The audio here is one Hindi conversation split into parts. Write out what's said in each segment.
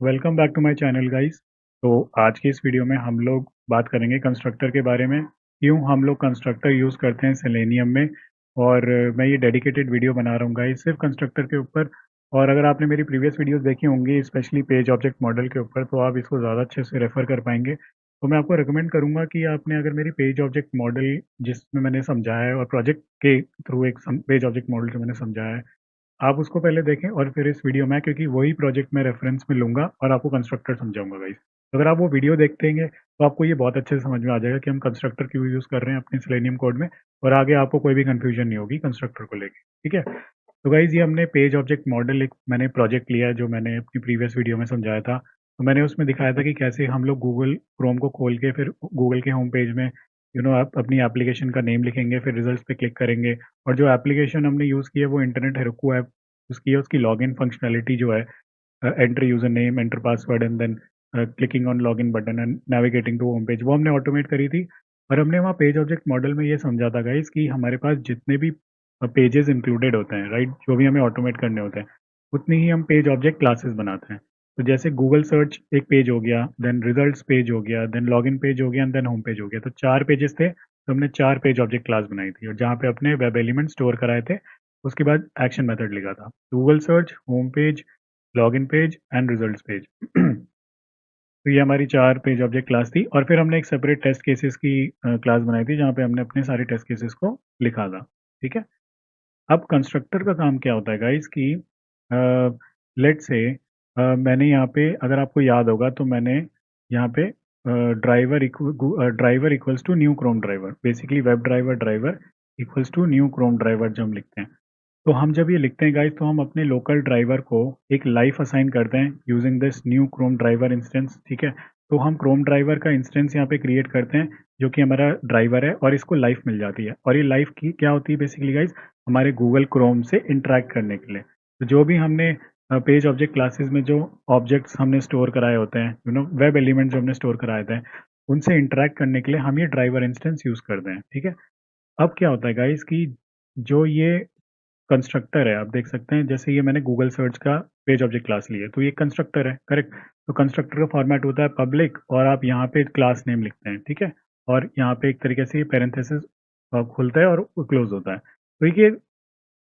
Welcome back to my channel guys. तो आज की इस वीडियो में हम लोग बात करेंगे कंस्ट्रक्टर के बारे में, क्यों हम लोग कंस्ट्रक्टर यूज़ करते हैं सेलेनियम में। और मैं ये डेडिकेटेड वीडियो बना रहा हूँ गाइस सिर्फ कंस्ट्रक्टर के ऊपर। और अगर आपने मेरी प्रीवियस वीडियोस देखी होंगी स्पेशली पेज ऑब्जेक्ट मॉडल के ऊपर, तो आप इसको ज़्यादा अच्छे से रेफर कर पाएंगे। तो मैं आपको रिकमेंड करूँगा कि आपने अगर मेरी पेज ऑब्जेक्ट मॉडल जिसमें मैंने समझाया है और प्रोजेक्ट के थ्रू एक पेज ऑब्जेक्ट मॉडल जो मैंने समझाया है, आप उसको पहले देखें और फिर इस वीडियो में, क्योंकि वही प्रोजेक्ट मैं रेफरेंस में लूँगा और आपको कंस्ट्रक्टर समझाऊँगा गाइस। अगर आप वो वीडियो देखते हैं तो आपको ये बहुत अच्छे से समझ में आ जाएगा कि हम कंस्ट्रक्टर क्यों यूज़ कर रहे हैं अपने सेलेनियम कोड में, और आगे आपको कोई भी कन्फ्यूजन नहीं होगी कंस्ट्रक्टर को लेके। ठीक है? तो गाइस ये हमने पेज ऑब्जेक्ट मॉडल एक मैंने प्रोजेक्ट लिया है जो मैंने अपनी प्रीवियस वीडियो में समझाया था। तो मैंने उसमें दिखाया था कि कैसे हम लोग गूगल क्रोम को खोल के फिर गूगल के होम पेज में आप अपनी एप्लीकेशन का नेम लिखेंगे, फिर रिजल्ट्स पे क्लिक करेंगे, और जो एप्लीकेशन हमने यूज़ की है वो इंटरनेट हेरोकू ऐप उसकी है। उसकी लॉगिन फंक्शनैलिटी जो है, enter user name, enter password and then clicking on login button and navigating to home page, वो हमने ऑटोमेट करी थी। और हमने वहाँ पेज ऑब्जेक्ट मॉडल में ये समझा था गाइस कि हमारे पास जितने भी पेजेस इंक्लूडेड होते हैं, राइट, जो भी हमें ऑटोमेट करने होते हैं, उतनी ही हम पेज ऑब्जेक्ट क्लासेस बनाते हैं। तो जैसे गूगल सर्च एक पेज हो गया, देन रिजल्ट्स पेज हो गया, देन लॉगिन पेज हो गया एंड देन होम पेज हो गया। तो 4 पेजेस थे, तो हमने 4 पेज ऑब्जेक्ट क्लास बनाई थी, और जहाँ पे अपने वेब एलिमेंट स्टोर कराए थे। उसके बाद एक्शन मेथड लिखा था, Google search, home page, login page and results page. तो ये हमारी 4 पेज ऑब्जेक्ट क्लास थी, और फिर हमने एक सेपरेट टेस्ट केसेस की क्लास बनाई थी जहाँ पे हमने अपने सारे टेस्ट केसेस को लिखा था। ठीक है? अब कंस्ट्रक्टर का काम क्या होता है गाइस कि लेट्स से मैंने यहाँ पे, अगर आपको याद होगा तो मैंने यहाँ पे driver equals to new Chrome driver, basically web driver driver equals to new Chrome driver जब हम लिखते हैं, तो हम जब ये लिखते हैं गाइस, तो हम अपने लोकल ड्राइवर को एक लाइफ असाइन करते हैं using this new Chrome driver instance. ठीक है? तो हम क्रोम ड्राइवर का इंस्टेंस यहाँ पे क्रिएट करते हैं जो कि हमारा ड्राइवर है, और इसको लाइफ मिल जाती है। और ये लाइफ की क्या होती है बेसिकली गाइस, हमारे गूगल क्रोम से इंटरेक्ट करने के लिए। तो जो भी हमने पेज ऑब्जेक्ट क्लासेस में जो ऑब्जेक्ट्स हमने स्टोर कराए होते हैं, वेब एलिमेंट जो हमने स्टोर कराए थे, उनसे इंटरेक्ट करने के लिए हम ये ड्राइवर इंस्टेंस यूज करते हैं। ठीक है? अब क्या होता है गाइस कि जो ये कंस्ट्रक्टर है, आप देख सकते हैं, जैसे ये मैंने गूगल सर्च का पेज ऑब्जेक्ट क्लास ली है, तो ये कंस्ट्रक्टर है, करेक्ट। तो कंस्ट्रक्टर का फॉर्मेट होता है पब्लिक, और आप यहाँ पे क्लास नेम लिखते हैं। ठीक है? और यहाँ पे एक तरीके से ये पैरेंथेसिस खुलता है और क्लोज होता है। तो ये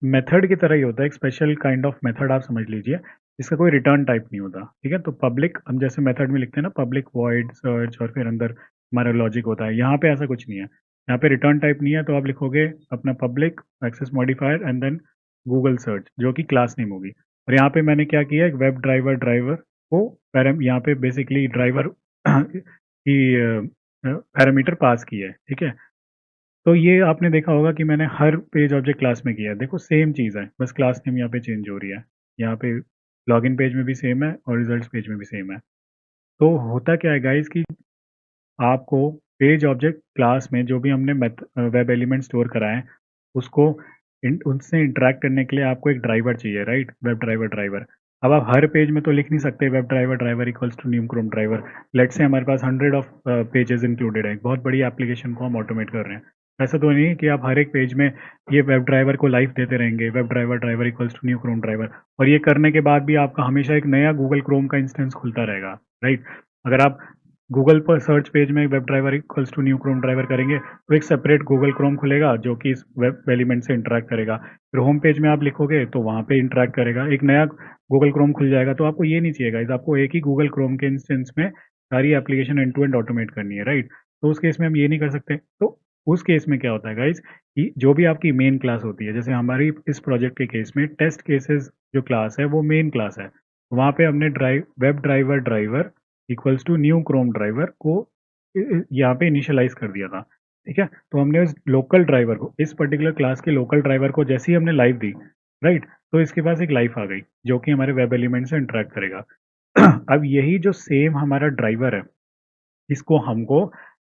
मेथड की तरह ही होता है, एक स्पेशल काइंड ऑफ मेथड आप समझ लीजिए। इसका कोई रिटर्न टाइप नहीं होता। ठीक है? तो पब्लिक हम जैसे मेथड में लिखते हैं ना, पब्लिक वॉइड सर्च, और फिर अंदर हमारा लॉजिक होता है, यहाँ पे ऐसा कुछ नहीं है। यहाँ पे रिटर्न टाइप नहीं है, तो आप लिखोगे अपना public access modifier and then Google search जो कि क्लास नेम होगी। और यहाँ पे मैंने क्या किया, एक वेब ड्राइवर ड्राइवर को पैराम यहाँ पे बेसिकली ड्राइवर की पैरामीटर पास किया है। ठीक है? तो ये आपने देखा होगा कि मैंने हर पेज ऑब्जेक्ट क्लास में किया है। देखो सेम चीज़ है, बस क्लास नेम यहाँ पे चेंज हो रही है। यहाँ पे लॉगिन पेज में भी सेम है और रिजल्ट्स पेज में भी सेम है। तो होता क्या है गाइस कि आपको पेज ऑब्जेक्ट क्लास में जो भी हमने वेब एलिमेंट स्टोर कराए हैं, उसको उनसे इंटरेक्ट करने के लिए आपको एक ड्राइवर चाहिए, राइट, वेब ड्राइवर ड्राइवर। अब आप हर पेज में तो लिख नहीं सकते web driver driver equals to new Chrome driver. Let's say हमारे पास 100 ऑफ पेजेस इंक्लूडेड है, एक बहुत बड़ी एप्लीकेशन को हम ऑटोमेट कर रहे हैं। ऐसा तो नहीं है कि आप हर एक पेज में ये वेब ड्राइवर को लाइफ देते रहेंगे, web driver driver equals to new Chrome driver, और ये करने के बाद भी आपका हमेशा एक नया गूगल क्रोम का इंस्टेंस खुलता रहेगा, राइट। अगर आप गूगल पर सर्च पेज में web driver equals to new Chrome driver करेंगे, तो एक सेपरेट गूगल क्रोम खुलेगा जो कि इस वेब एलिमेंट से इंटरेक्ट करेगा। फिर होम पेज में आप लिखोगे तो वहाँ पे इंटरेक्ट करेगा, एक नया गूगल क्रोम खुल जाएगा। तो आपको ये नहीं चाहिए गाइस, आपको एक ही गूगल क्रोम के इंस्टेंस में सारी application end to end automate करनी है, राइट। तो उस केस में हम ये नहीं कर सकते। तो उस केस में क्या होता है गाइस कि जो भी आपकी मेन क्लास होती है, जैसे हमारी इस प्रोजेक्ट के केस में टेस्ट केसेस जो क्लास है वो मेन क्लास है, वहाँ पे हमने web driver driver equals to new Chrome driver को यहाँ पे इनिशियलाइज कर दिया था। ठीक है? तो हमने उस लोकल ड्राइवर को, इस पर्टिकुलर क्लास के लोकल ड्राइवर को जैसे ही हमने लाइव दी, राइट, तो इसके पास एक लाइफ आ गई जो कि हमारे वेब एलिमेंट से इंटरेक्ट करेगा। अब यही जो सेम हमारा ड्राइवर है, इसको हमको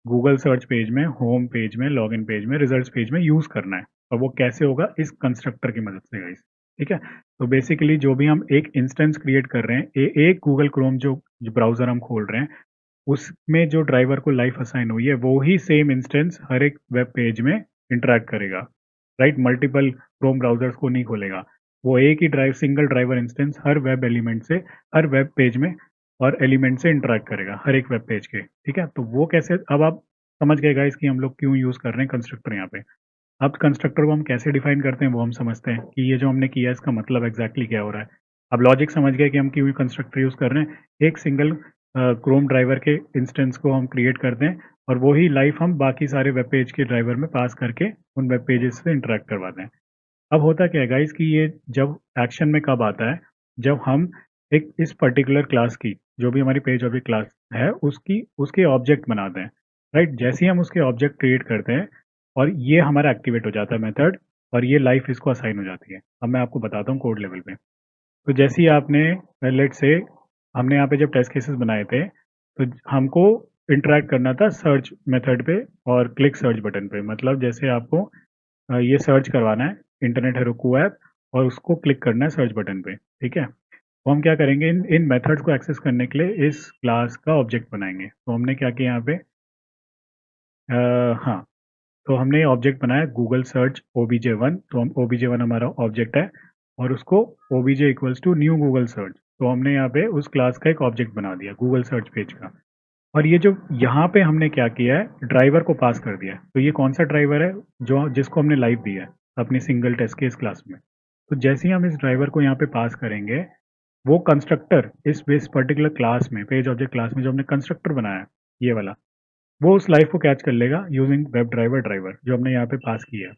गूगल सर्च पेज में, होम पेज में, लॉगिन पेज में, रिजल्ट्स पेज में यूज करना है। और वो कैसे होगा, इस कंस्ट्रक्टर की मदद से गाइस। ठीक है? तो बेसिकली जो भी हम एक इंस्टेंस क्रिएट कर रहे हैं, एक गूगल क्रोम जो ब्राउजर हम खोल रहे हैं, उसमें जो ड्राइवर को लाइफ असाइन हुई है, वो ही सेम इंस्टेंस हर एक वेब पेज में इंटरेक्ट करेगा, राइट। मल्टीपल क्रोम ब्राउजर्स को नहीं खोलेगा, वो एक ही सिंगल ड्राइवर इंस्टेंस हर वेब एलिमेंट से हर वेब पेज में और एलिमेंट से इंटरेक्ट करेगा हर एक वेब पेज के, ठीक है। तो वो कैसे, अब आप समझ गए गाइस कि हम लोग क्यों यूज़ कर रहे हैं कंस्ट्रक्टर यहाँ पे। अब कंस्ट्रक्टर को हम कैसे डिफाइन करते हैं वो हम समझते हैं कि ये जो हमने किया है इसका मतलब एग्जैक्टली क्या हो रहा है। अब लॉजिक समझ गए कि हम क्यों कंस्ट्रक्टर यूज़ कर रहे हैं। एक सिंगल क्रोम ड्राइवर के इंस्टेंस को हम क्रिएट करते हैं और वही लाइफ हम बाकी सारे वेब पेज के ड्राइवर में पास करके उन वेब पेजेस से इंटरेक्ट करवाते हैं। अब होता क्या है गाइस कि ये जब एक्शन में कब आता है, जब हम एक इस पर्टिकुलर क्लास की, जो भी हमारी पेज ऑब्जेक्ट क्लास है, उसकी उसके ऑब्जेक्ट बनाते हैं, राइट। जैसे ही हम उसके ऑब्जेक्ट क्रिएट करते हैं और ये हमारा एक्टिवेट हो जाता है मेथड, और ये लाइफ इसको असाइन हो जाती है। अब मैं आपको बताता हूँ कोड लेवल पे। तो जैसे ही आपने, लेट से हमने यहाँ पे जब टेस्ट केसेस बनाए थे, तो हमको इंटरेक्ट करना था सर्च मेथड पे और क्लिक सर्च बटन पे। मतलब जैसे आपको ये सर्च करवाना है इंटरनेट हेरोकू ऐप और उसको क्लिक करना है सर्च बटन पे, ठीक है। तो हम क्या करेंगे, इन इन मेथड्स को एक्सेस करने के लिए इस क्लास का ऑब्जेक्ट बनाएंगे। तो हमने क्या किया यहाँ पे, हाँ, तो हमने ऑब्जेक्ट बनाया गूगल सर्च OBJ1। तो हम OBJ1 हमारा ऑब्जेक्ट है और उसको OBJ equals to new Google search, तो हमने यहाँ पे उस क्लास का एक ऑब्जेक्ट बना दिया गूगल सर्च पेज का। और ये जो यहाँ पे हमने क्या किया है, ड्राइवर को पास कर दिया है। तो ये कौन सा ड्राइवर है, जो जिसको हमने लाइव दिया है अपनी सिंगल टेस्ट केस क्लास में। तो जैसे ही हम इस ड्राइवर को यहाँ पे पास करेंगे, वो कंस्ट्रक्टर इस पर्टिकुलर क्लास में, पेज ऑब्जेक्ट क्लास में जो हमने कंस्ट्रक्टर बनाया है, ये वाला, वो उस लाइफ को कैच कर लेगा यूजिंग वेब ड्राइवर ड्राइवर जो हमने यहाँ पे पास किया है,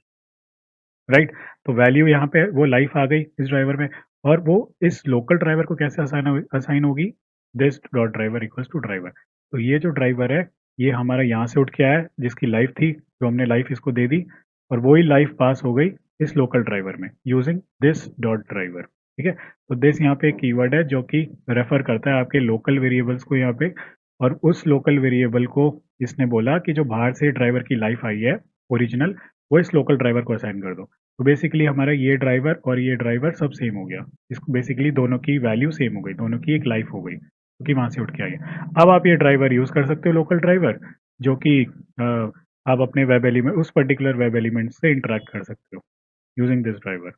राइट। तो वैल्यू यहाँ पे वो लाइफ आ गई इस ड्राइवर में, और वो इस लोकल ड्राइवर को कैसे असाइन होगी, this dot driver equals to driver. तो ये जो ड्राइवर है, ये हमारा यहाँ से उठ के आया जिसकी लाइफ थी, जो हमने लाइफ इसको दे दी, और वही लाइफ पास हो गई इस लोकल ड्राइवर में यूजिंग दिस डॉट ड्राइवर, ठीक है। तो दिस यहाँ पे एक कीवर्ड है जो कि रेफर करता है आपके लोकल वेरिएबल्स को यहाँ पे, और उस लोकल वेरिएबल को इसने बोला कि जो बाहर से ड्राइवर की लाइफ आई है ओरिजिनल, वो इस लोकल ड्राइवर को असाइन कर दो। तो बेसिकली हमारा ये ड्राइवर और ये ड्राइवर सब सेम हो गया। इसको बेसिकली दोनों की वैल्यू सेम हो गई, दोनों की एक लाइफ हो गई, क्योंकि वहां से उठ के आई है। अब आप ये ड्राइवर यूज कर सकते हो, लोकल ड्राइवर, जो कि आप अपने वेब एलिमेंट, उस पर्टिकुलर वेब एलिमेंट से इंटरेक्ट कर सकते हो यूजिंग दिस ड्राइवर।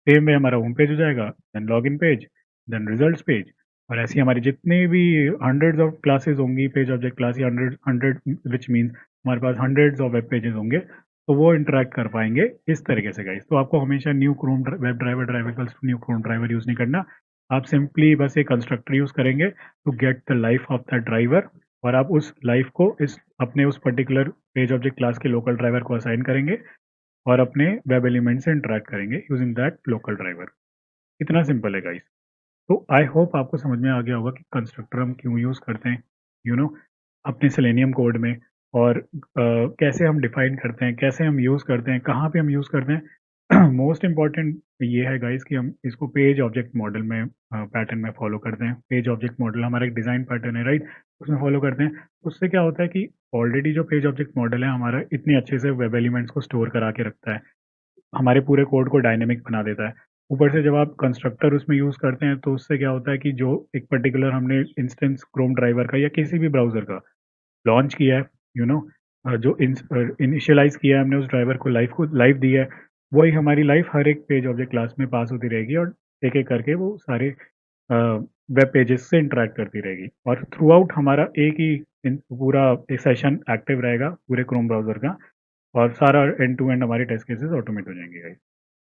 सेम में हमारा होम पेज हो जाएगा, then login page, then results page, और ऐसी हमारी जितनी भी हंड्रेड्स ऑफ क्लासेस होंगी पेज ऑब्जेक्ट क्लास, या हंड्रेड हंड्रेड विच मीन्स हमारे पास हंड्रेड्स ऑफ वेब पेजेस होंगे, तो वो इंटरेक्ट कर पाएंगे इस तरीके से गाइस। तो आपको हमेशा new Chrome web driver driver new Chrome driver use नहीं करना। आप सिंपली बस एक कंस्ट्रक्टर यूज़ करेंगे to get the life of the driver, और आप उस लाइफ को इस अपने उस पर्टिकुलर पेज ऑब्जेक्ट क्लास के लोकल ड्राइवर को असाइन करेंगे और अपने वेब एलिमेंट से इंटरेक्ट करेंगे यूजिंग दैट लोकल ड्राइवर। इतना सिंपल है गाइस। तो आई होप आपको समझ में आ गया होगा कि कंस्ट्रक्टर हम क्यों यूज़ करते हैं, यू नो, अपने सेलेनियम कोड में, और कैसे हम डिफाइन करते हैं, कैसे हम यूज़ करते हैं, कहाँ पे हम यूज़ करते हैं। मोस्ट इम्पॉर्टेंट ये है गाइस कि हम इसको पेज ऑब्जेक्ट मॉडल में, पैटर्न में फॉलो करते हैं। पेज ऑब्जेक्ट मॉडल हमारा एक डिज़ाइन पैटर्न है, राइट, उसमें फॉलो करते हैं। उससे क्या होता है कि ऑलरेडी जो पेज ऑब्जेक्ट मॉडल है हमारा इतने अच्छे से वेब एलिमेंट्स को स्टोर करा के रखता है, हमारे पूरे कोड को डायनेमिक बना देता है। ऊपर से जब आप कंस्ट्रक्टर उसमें यूज़ करते हैं, तो उससे क्या होता है कि जो एक पर्टिकुलर हमने इंस्टेंस क्रोम ड्राइवर का या किसी भी ब्राउज़र का लॉन्च किया है, यू नो, जो इनिशियलाइज़ किया है हमने उस ड्राइवर को लाइव दी है, वही हमारी लाइफ हर एक पेज ऑब्जेक्ट क्लास में पास होती रहेगी, और एक-एक करके वो सारे वेब पेजेस से इंटरैक्ट करती रहेगी, और थ्रू आउट हमारा एक ही पूरा एक सेशन एक्टिव रहेगा पूरे क्रोम ब्राउज़र का, और सारा एंड टू एंड हमारे टेस्ट केसेस ऑटोमेट हो जाएंगे गाइस।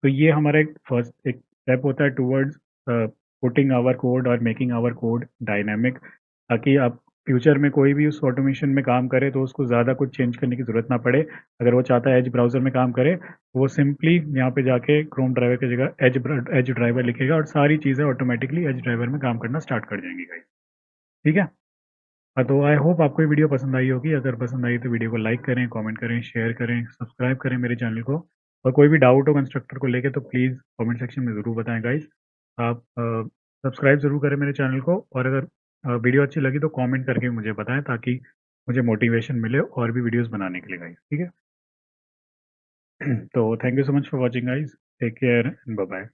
तो ये हमारा एक स्टेप होता है टुवर्ड्स पुटिंग आवर कोड और मेकिंग आवर कोड डायनामिक, ताकि आप फ्यूचर में कोई भी उस ऑटोमेशन में काम करे तो उसको ज़्यादा कुछ चेंज करने की ज़रूरत ना पड़े। अगर वो चाहता है एज ब्राउज़र में काम करे, तो वो सिंपली यहाँ पे जाके क्रोम ड्राइवर की जगह एज ड्राइवर लिखेगा, और सारी चीज़ें ऑटोमेटिकली एज ड्राइवर में काम करना स्टार्ट कर जाएंगी गाइस, ठीक है। हाँ, तो आई होप आपको ये वीडियो पसंद आई होगी। अगर पसंद आई तो वीडियो को लाइक करें, कमेंट करें, शेयर करें, सब्सक्राइब करें मेरे चैनल को, और कोई भी डाउट हो कंस्ट्रक्टर को लेके तो प्लीज़ कमेंट सेक्शन में ज़रूर बताएं गाइस। आप सब्सक्राइब ज़रूर करें मेरे चैनल को, और अगर वीडियो अच्छी लगी तो कमेंट करके मुझे बताएं, ताकि मुझे मोटिवेशन मिले और भी वीडियोज़ बनाने के लिए गाइस, ठीक है। तो thank you so much for watching guys, take care and bye bye.